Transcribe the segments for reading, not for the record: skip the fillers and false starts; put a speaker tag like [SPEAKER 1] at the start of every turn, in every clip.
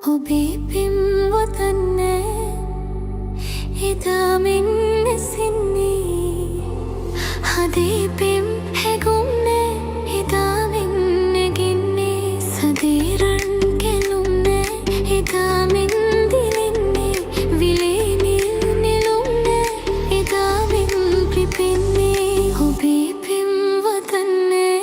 [SPEAKER 1] ඔබේ පින්වතන්නේ එදා මෙන් නැසින්නේ හදේ පෙම් හැගුම්නේ එදා මෙන් නැගින්නේ සදීරන් කෙලුම්නේ එදා මෙන් දිලින්නේ විලේ නිල් නිලුම්නේ එදා මෙන් පිපින්නේ ඔබේ පින්වතන්නේ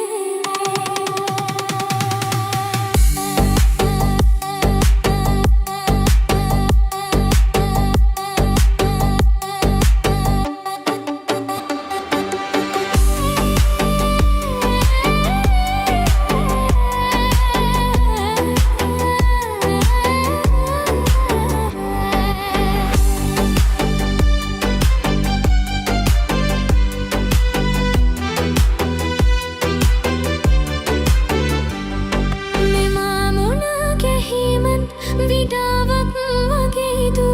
[SPEAKER 1] විඩාවක් වගේදු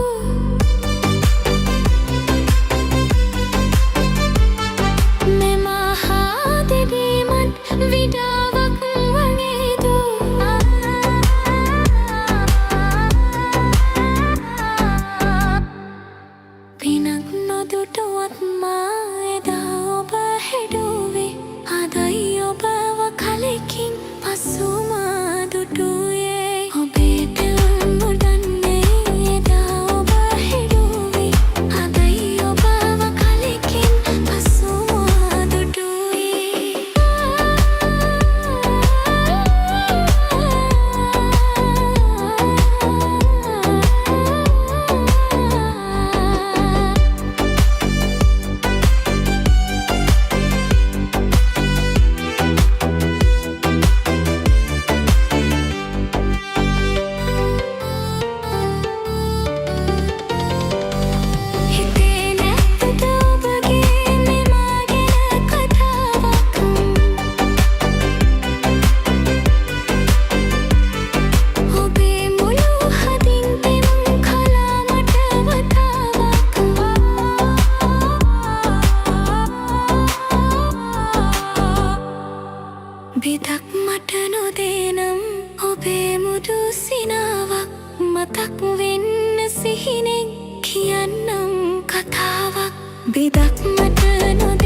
[SPEAKER 1] මෙමහා දෙවීමත් විඩාවක් වගේදු පිනක් නොදුටුවත් මා එදා ඔබ හෙඩුවේ අදයි ඔබව කලකින් පසුමා දුටුවේ ඔබේ බිදක් මට නොදේනම් ඔබේ මුදු සිනාවක් මතක් වෙන්න සිහිනෙන් කියන්නම් කතාවක් බිදක් මට නොදේනම්